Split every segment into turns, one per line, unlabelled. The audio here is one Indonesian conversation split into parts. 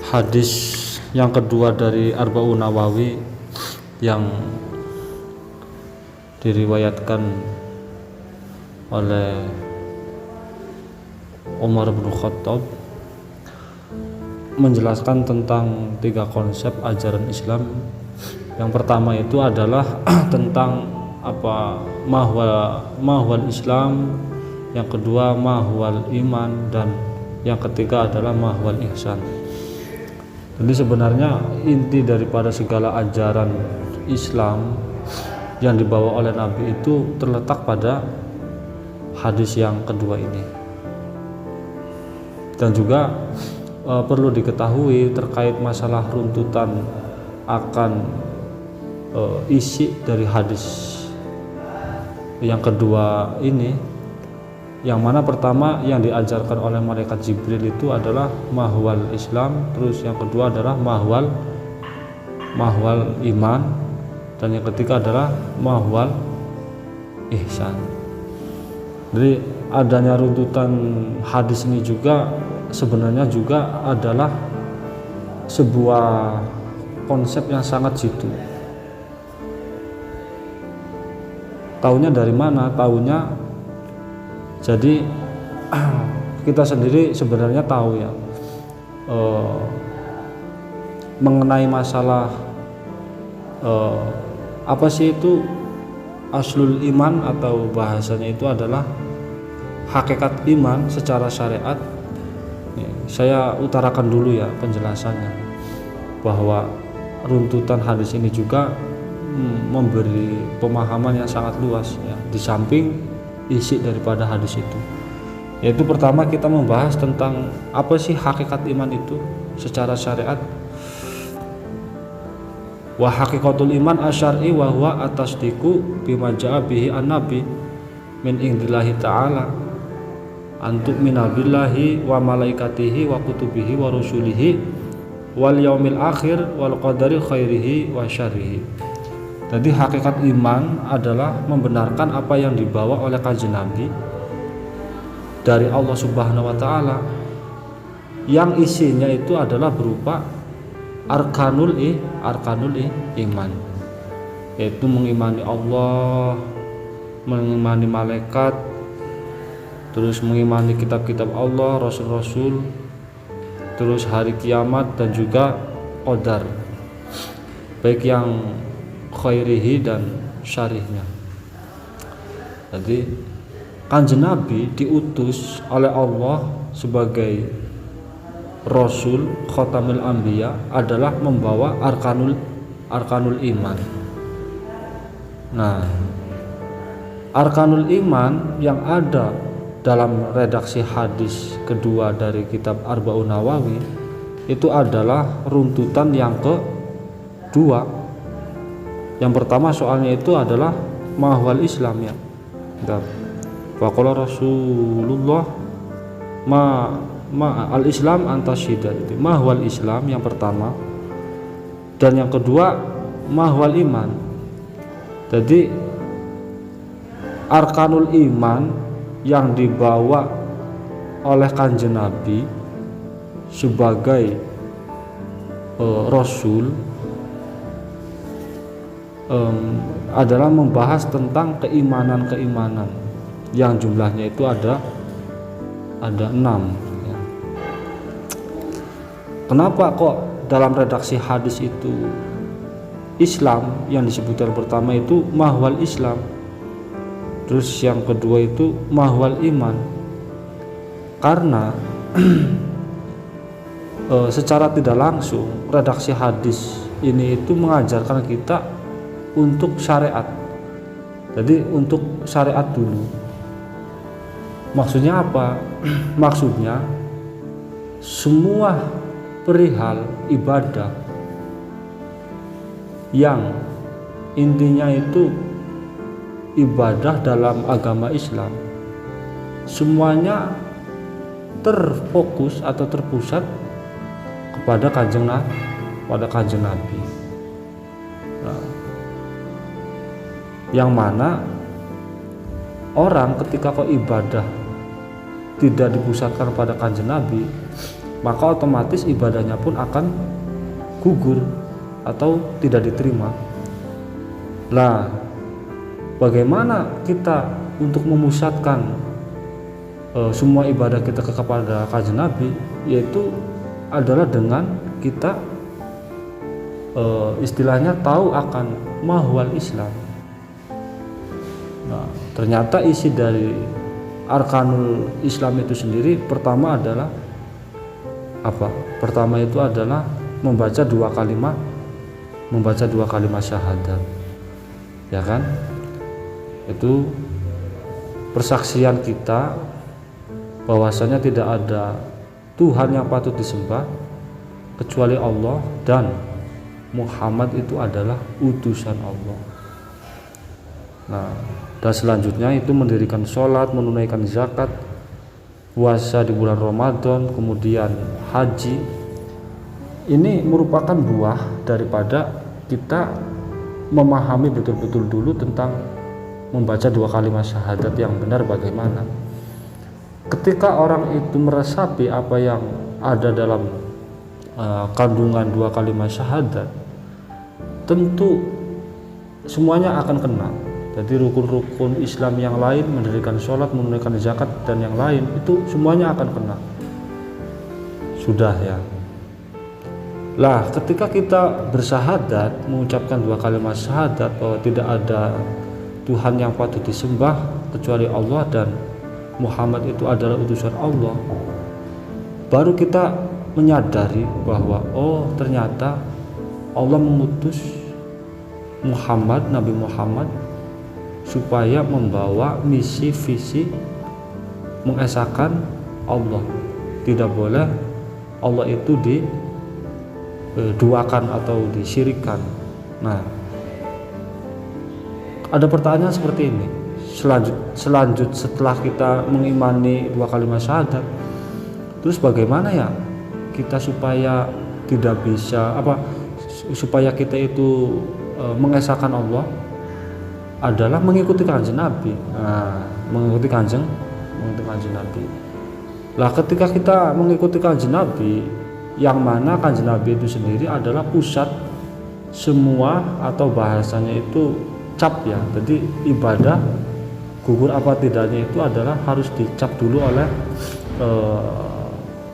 Hadis yang kedua dari Arba'un Nawawi yang diriwayatkan oleh Umar bin Khattab menjelaskan tentang 3 konsep ajaran Islam. Yang pertama itu adalah tentang mahwal Islam, yang kedua mahwal iman, dan yang ketiga adalah mahwal ihsan. Jadi sebenarnya inti daripada segala ajaran Islam yang dibawa oleh Nabi itu terletak pada hadis yang kedua ini. Dan juga perlu diketahui terkait masalah runtutan akan isi dari hadis yang kedua ini, yang mana pertama yang diajarkan oleh malaikat Jibril itu adalah mahwal Islam, terus yang kedua adalah mahwal iman, dan yang ketiga adalah mahwal ihsan. Jadi adanya runtutan hadis ini juga sebenarnya juga adalah sebuah konsep yang sangat jitu. Taunya dari mana? Taunya, jadi kita sendiri sebenarnya tahu ya mengenai masalah apa sih itu aslul iman, atau bahasanya itu adalah hakikat iman secara syariat. Saya utarakan dulu ya penjelasannya, bahwa runtutan hadis ini juga memberi pemahaman yang sangat luas ya, di samping isi daripada hadis itu, yaitu pertama kita membahas tentang apa sih hakikat iman itu secara syariat. Wa haqiqatul iman asyari wa huwa atasdiqu bima jaa bihi an-nabi min indillahi ta'ala antuk minabillahi wa malaikatihi wa kutubihi wa rusulihi wal yaumil akhir wal qadari khairihi wa syarrihi. Jadi hakikat iman adalah membenarkan apa yang dibawa oleh kanjeng Nabi dari Allah Subhanahu wa taala, yang isinya itu adalah berupa arkanul iman, yaitu mengimani Allah, mengimani malaikat, terus mengimani kitab-kitab Allah, rasul-rasul, terus hari kiamat, dan juga qadar, baik yang khairihi dan syarihnya. Jadi kanjeng Nabi diutus oleh Allah sebagai Rasul Khatamul Anbiya adalah membawa arkanul iman. Nah, arkanul iman yang ada dalam redaksi hadis kedua dari kitab Arba'un Nawawi itu adalah runtutan yang kedua. Yang pertama soalnya itu adalah mahwal Islam ya. Faqala Rasulullah al-Islam antasyidat, itu mahwal Islam yang pertama, dan yang kedua mahwal iman. Jadi arkanul iman yang dibawa oleh kanjeng Nabi sebagai Rasul adalah membahas tentang keimanan yang jumlahnya itu ada 6 ya. Kenapa kok dalam redaksi hadis itu Islam yang disebutkan pertama itu mahwal Islam, terus yang kedua itu mahwal iman? Karena secara tidak langsung redaksi hadis ini itu mengajarkan kita untuk syariat. Jadi untuk syariat dulu. Maksudnya apa? Maksudnya semua perihal ibadah yang intinya itu ibadah dalam agama Islam, semuanya terfokus atau terpusat kepada kanjeng Nabi. Nah, yang mana orang ketika kok ibadah tidak dipusatkan pada kanjeng Nabi, maka otomatis ibadahnya pun akan gugur atau tidak diterima. Nah, bagaimana kita untuk memusatkan semua ibadah kita kepada kanjeng Nabi, yaitu adalah dengan kita istilahnya tahu akan mahwal Islam. Nah, ternyata isi dari arkanul Islam itu sendiri pertama adalah apa? Pertama itu adalah membaca dua kalimat syahadat, ya kan? Itu persaksian kita bahwasanya tidak ada Tuhan yang patut disembah kecuali Allah dan Muhammad itu adalah utusan Allah. Nah, dan selanjutnya itu mendirikan sholat, menunaikan zakat, puasa di bulan Ramadan, kemudian haji. Ini merupakan buah daripada kita memahami betul-betul dulu tentang membaca dua kalimat syahadat yang benar bagaimana. Ketika orang itu meresapi apa yang ada dalam kandungan dua kalimat syahadat, tentu semuanya akan kena. Jadi rukun-rukun Islam yang lain, mendirikan sholat, menunaikan zakat dan yang lain, itu semuanya akan kena. Sudah ya. Lah, ketika kita bersyahadat, mengucapkan dua kalimat syahadat bahwa tidak ada Tuhan yang patut disembah kecuali Allah dan Muhammad itu adalah utusan Allah, baru kita menyadari bahwa oh ternyata Allah mengutus Muhammad, Nabi Muhammad, supaya membawa misi visi mengesahkan Allah. Tidak boleh Allah itu diduakan atau disyirikan. Nah, ada pertanyaan seperti ini. Setelah kita mengimani dua kalimat syahadat, terus bagaimana ya kita supaya tidak bisa supaya kita itu mengesahkan Allah adalah mengikuti kanjeng Nabi. Nah, mengikuti kanjeng Nabi. Lah, ketika kita mengikuti kanjeng Nabi, yang mana kanjeng Nabi itu sendiri adalah pusat semua, atau bahasanya itu cap ya. Jadi ibadah gugur apa tidaknya itu adalah harus dicap dulu oleh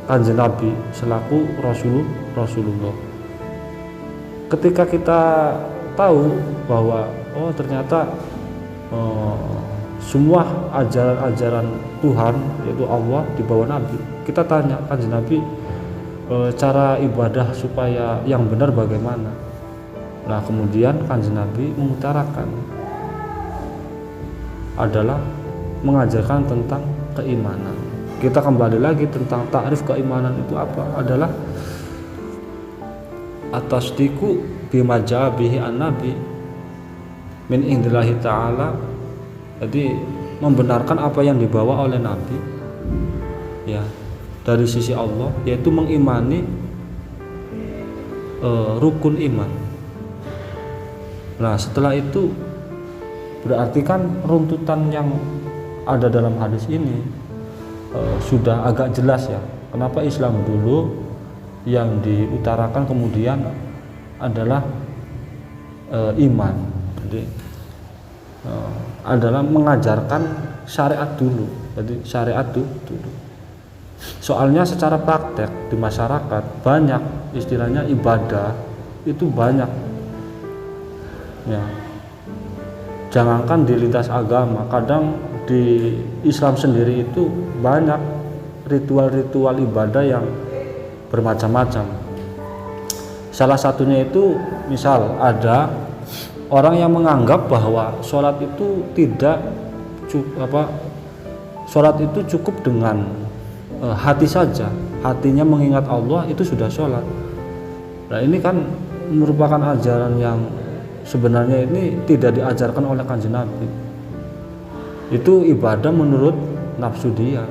kanjeng Nabi selaku Rasulullah. Ketika kita tahu bahwa oh ternyata semua ajaran-ajaran Tuhan yaitu Allah di bawah Nabi, kita tanya kanjeng Nabi cara ibadah supaya yang benar bagaimana. Nah, kemudian kanjeng Nabi mengutarakan adalah mengajarkan tentang keimanan. Kita kembali lagi tentang takrif keimanan itu apa? Adalah atasdiku bima jaa bihi an-nabi min indillahi ta'ala. Jadi membenarkan apa yang dibawa oleh Nabi ya dari sisi Allah, yaitu mengimani rukun iman. Nah, setelah itu berarti kan runtutan yang ada dalam hadis ini sudah agak jelas ya. Kenapa Islam dulu yang diutarakan kemudian adalah iman. Jadi adalah mengajarkan syariat dulu. Jadi syariat dulu. Soalnya secara praktek di masyarakat banyak istilahnya ibadah itu banyak ya. Jangankan di lintas agama, kadang di Islam sendiri itu banyak ritual-ritual ibadah yang bermacam-macam. Salah satunya itu misal ada orang yang menganggap bahwa sholat itu sholat itu cukup dengan hati saja, hatinya mengingat Allah itu sudah sholat. Nah, ini kan merupakan ajaran yang sebenarnya ini tidak diajarkan oleh kanjeng Nabi. Itu ibadah menurut nafsu dia.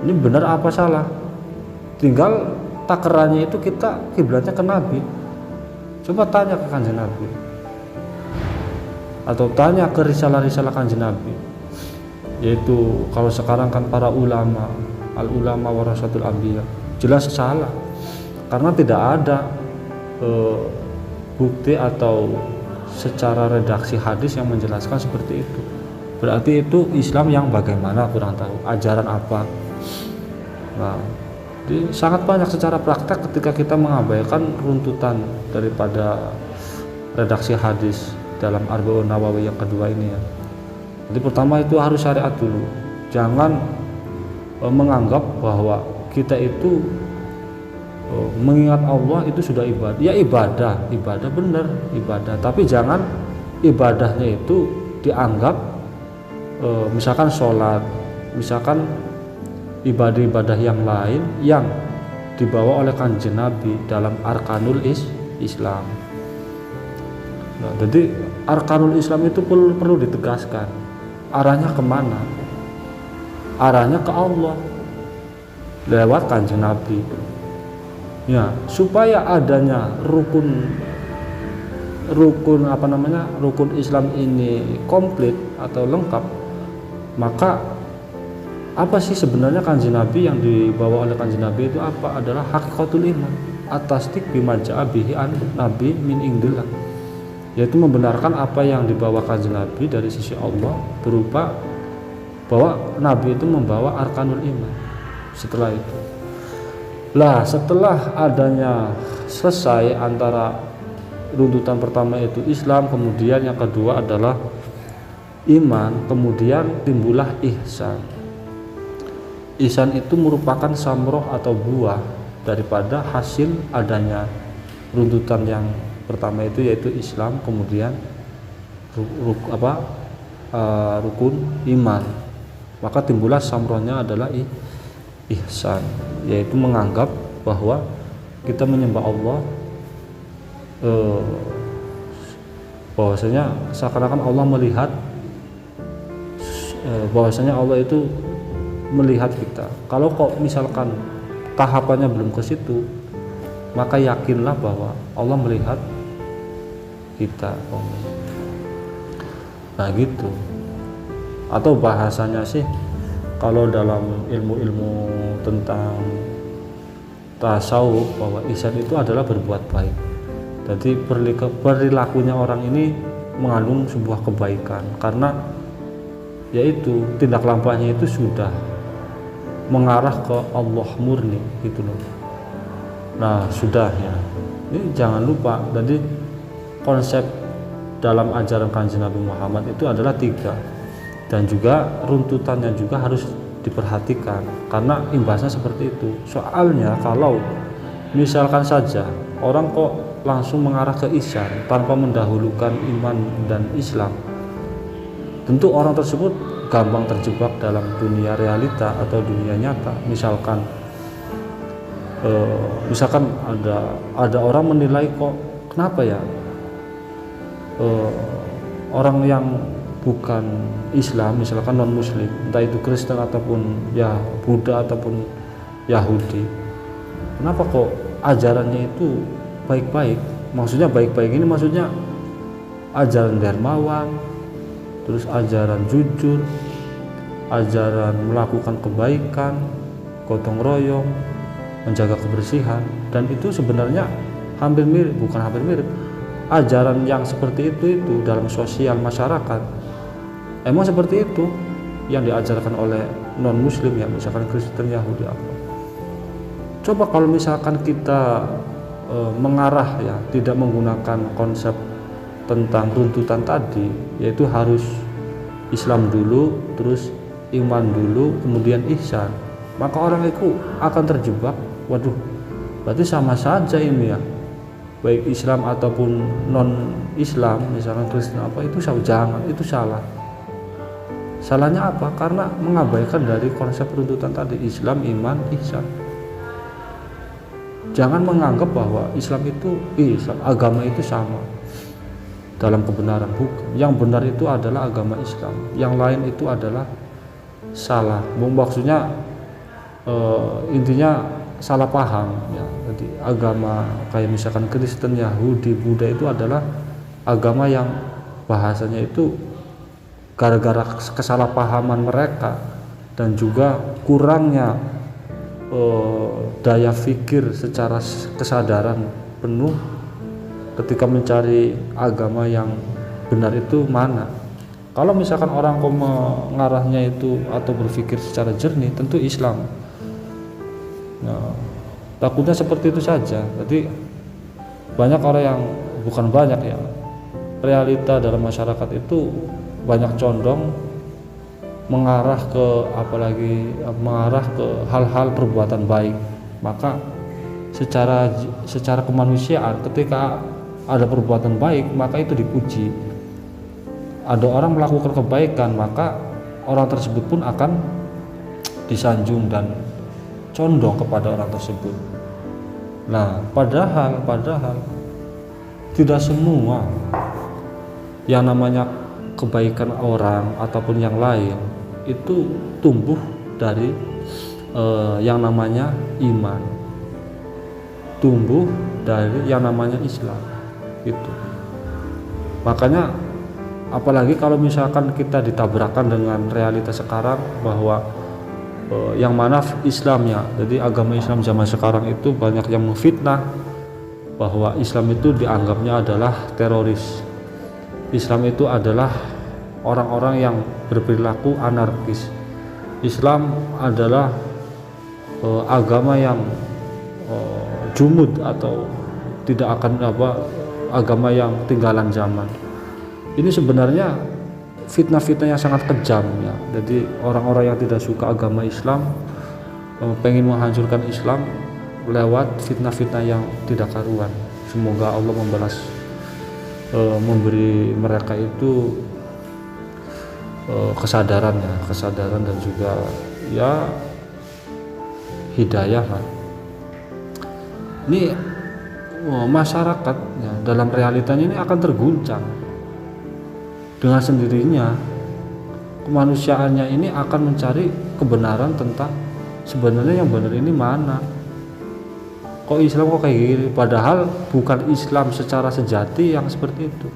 Ini benar apa salah? Tinggal takarannya itu kita kiblatnya ke Nabi. Coba tanya ke kanjeng Nabi, atau tanya ke risalah-risalah kanjeng Nabi. Yaitu kalau sekarang kan para ulama, al ulama warasatul anbiya. jelas salah, karena tidak ada bukti atau secara redaksi hadis yang menjelaskan seperti itu. Berarti itu Islam yang bagaimana, kurang tahu ajaran apa. Nah, jadi sangat banyak secara praktek ketika kita mengabaikan runtutan daripada redaksi hadis dalam Arba'un Nawawi yang kedua ini ya. Jadi pertama itu harus syariat dulu. Jangan menganggap bahwa kita itu mengingat Allah itu sudah ibadah. Ya ibadah benar, ibadah. Tapi jangan ibadahnya itu dianggap misalkan sholat, misalkan ibadah-ibadah yang lain yang dibawa oleh Kanjeng Nabi dalam arkanul Islam. Nah, jadi arkanul Islam itu perlu ditegaskan. Arahnya kemana? Arahnya ke Allah lewat Kanjeng Nabi. Ya, supaya adanya rukun Islam ini komplit atau lengkap, maka apa sih sebenarnya Kanjeng Nabi yang dibawa oleh Kanjeng Nabi itu apa? Adalah hakikatul iman, at-tasdiq bima ja'a bihi an nabi min indillah, yaitu membenarkan apa yang dibawa Kanjeng Nabi dari sisi Allah, berupa bahwa Nabi itu membawa arkanul iman. Setelah itu, setelah adanya selesai antara runtutan pertama itu Islam, kemudian yang kedua adalah iman, kemudian timbullah ihsan. Ihsan itu merupakan samroh atau buah daripada hasil adanya runtutan yang pertama itu, yaitu Islam, kemudian rukun iman. Maka timbullah samrohnya adalah ihsan, yaitu menganggap bahwa kita menyembah Allah bahwasanya seakan-akan Allah melihat, bahwasanya Allah itu melihat kita. Kalau kok misalkan tahapannya belum ke situ, maka yakinlah bahwa Allah melihat kita. Nah gitu. Atau bahasanya sih, kalau dalam ilmu-ilmu tentang tasawuf, bahwa ihsan itu adalah berbuat baik. Jadi perilakunya orang ini mengandung sebuah kebaikan, karena yaitu tindak lampahnya itu sudah mengarah ke Allah murni gitu loh. Nah sudah ya, ini jangan lupa, jadi konsep dalam ajaran Kanjeng Nabi Muhammad itu adalah 3, dan juga runtutannya juga harus diperhatikan karena imbasnya seperti itu. Soalnya kalau misalkan saja orang kok langsung mengarah ke ihsan tanpa mendahulukan iman dan Islam, tentu orang tersebut gampang terjebak dalam dunia realita atau dunia nyata. Misalkan ada orang menilai, kok kenapa ya orang yang bukan Islam, misalkan non muslim, entah itu Kristen ataupun ya Buddha ataupun Yahudi, kenapa kok ajarannya itu baik-baik? Maksudnya baik-baik ini maksudnya ajaran dermawan, terus ajaran jujur, ajaran melakukan kebaikan, gotong royong, menjaga kebersihan, dan itu sebenarnya bukan hampir mirip ajaran yang seperti itu dalam sosial masyarakat. Emang seperti itu yang diajarkan oleh non muslim ya, misalkan Kristen, Yahudi apa. Coba kalau misalkan kita mengarah ya, tidak menggunakan konsep tentang runtutan tadi, yaitu harus Islam dulu, terus iman dulu, kemudian ihsan, maka orang itu akan terjebak. Waduh, berarti sama saja ini ya, baik Islam ataupun non Islam, misalkan Kristen apa, itu jangan, itu salah. Salahnya apa? Karena mengabaikan dari konsep runtutan tadi, Islam, iman, ihsan. Jangan menganggap bahwa Islam agama itu sama dalam kebenaran. Bukan. Yang benar itu adalah agama Islam, yang lain itu adalah salah. Maksudnya intinya salah paham ya. Jadi agama kayak misalkan Kristen, Yahudi, Buddha itu adalah agama yang bahasanya itu gara-gara kesalahpahaman mereka dan juga kurangnya daya pikir secara kesadaran penuh ketika mencari agama yang benar itu mana. Kalau misalkan orang kok mengarahnya itu atau berpikir secara jernih, tentu Islam. Nah, takutnya seperti itu saja. Jadi banyak orang yang, bukan banyak ya, realita dalam masyarakat itu banyak condong mengarah ke hal-hal perbuatan baik. Maka secara kemanusiaan, ketika ada perbuatan baik maka itu dipuji. Ada orang melakukan kebaikan, maka orang tersebut pun akan disanjung dan condong kepada orang tersebut. Nah, padahal tidak semua yang namanya kebaikan orang ataupun yang lain itu tumbuh dari yang namanya iman, tumbuh dari yang namanya Islam itu. Makanya apalagi kalau misalkan kita ditabrakkan dengan realitas sekarang bahwa yang mana Islamnya, jadi agama Islam zaman sekarang itu banyak yang memfitnah bahwa Islam itu dianggapnya adalah teroris. Islam itu adalah orang-orang yang berperilaku anarkis. Islam adalah agama yang jumud atau tidak akan agama yang tinggalan zaman. Ini sebenarnya fitnah-fitnah yang sangat kejam ya. Jadi orang-orang yang tidak suka agama Islam pengen menghancurkan Islam lewat fitnah-fitnah yang tidak karuan. Semoga Allah memberi mereka itu kesadaran dan juga ya hidayah lah. Ini masyarakat ya, dalam realitanya ini akan terguncang dengan sendirinya. Kemanusiaannya ini akan mencari kebenaran tentang sebenarnya yang benar ini mana. Kok Islam kok kayak gini, padahal bukan Islam secara sejati yang seperti itu.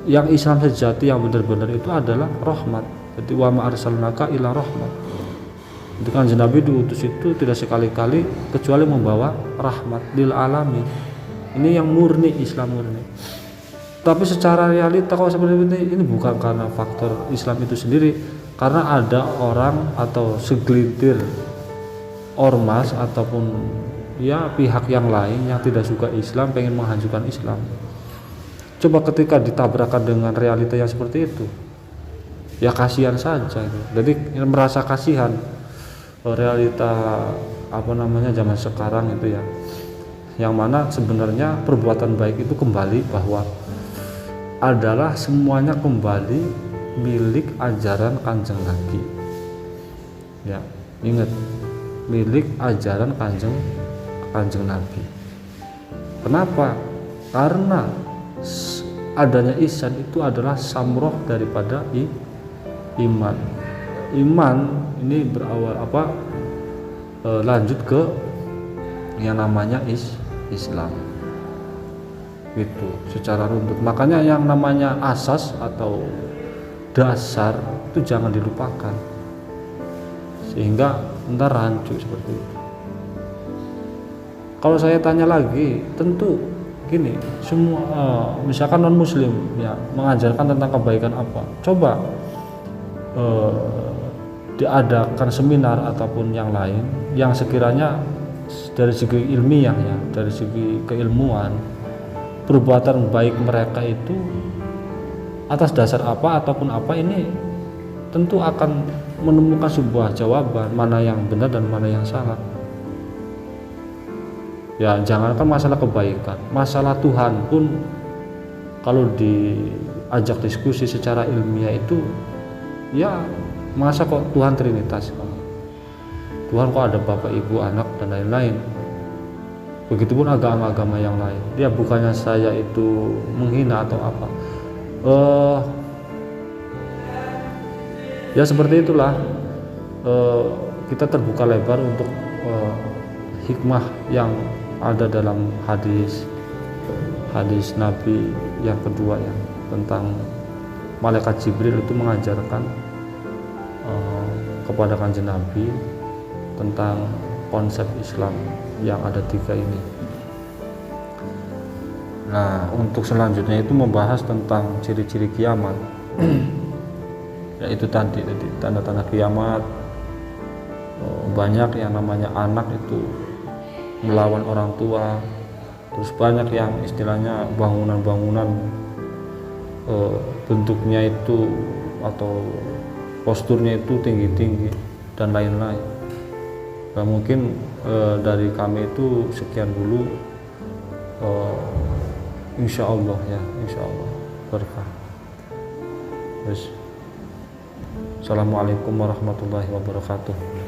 Yang Islam sejati yang benar-benar itu adalah rahmat. Jadi wa ma arsalnaka illa rahmat. Itu kan Nabi diutus itu tidak sekali-kali kecuali membawa rahmat lil alamin. Ini yang murni, Islam murni. Tapi secara realita kalau seperti ini bukan karena faktor Islam itu sendiri, karena ada orang atau segelintir ormas ataupun ya pihak yang lain yang tidak suka Islam, pengen menghancurkan Islam. Coba ketika ditabrakkan dengan realita yang seperti itu, ya kasihan saja gitu. Jadi merasa kasihan realita zaman sekarang itu ya, yang mana sebenarnya perbuatan baik itu kembali bahwa adalah semuanya kembali milik ajaran Kanjeng Nabi ya. Ingat, milik ajaran Kanjeng Nabi. Kenapa? Karena adanya ihsan itu adalah samroh daripada iman. Iman ini berawal lanjut ke yang namanya Islam gitu secara runtut. Makanya yang namanya asas atau dasar itu jangan dilupakan sehingga ntar rancu seperti itu. Kalau saya tanya lagi, tentu gini, semua misalkan non muslim ya mengajarkan tentang kebaikan apa, coba diadakan seminar ataupun yang lain yang sekiranya dari segi ilmiah ya, dari segi keilmuan, perbuatan baik mereka itu atas dasar apa ataupun apa, ini tentu akan menemukan sebuah jawaban mana yang benar dan mana yang salah. Ya jangankan masalah kebaikan, masalah Tuhan pun kalau diajak diskusi secara ilmiah itu ya, masa kok Tuhan Trinitas, Tuhan kok ada Bapak Ibu Anak dan lain-lain. Begitupun agama-agama yang lain. Dia bukannya saya itu menghina atau apa, ya seperti itulah. Kita terbuka lebar untuk hikmah yang ada dalam hadis Nabi yang kedua ya, tentang malaikat Jibril itu mengajarkan kepada Kanjeng Nabi tentang konsep Islam yang ada 3 ini. Nah, untuk selanjutnya itu membahas tentang ciri-ciri kiamat. Yaitu tadi tanda-tanda kiamat. Banyak yang namanya anak itu melawan orang tua, terus banyak yang istilahnya bangunan-bangunan bentuknya itu atau posturnya itu tinggi-tinggi dan lain-lain. Nah, mungkin dari kami itu sekian dulu. Insya Allah ya, insya Allah berkah. Assalamualaikum warahmatullahi wabarakatuh.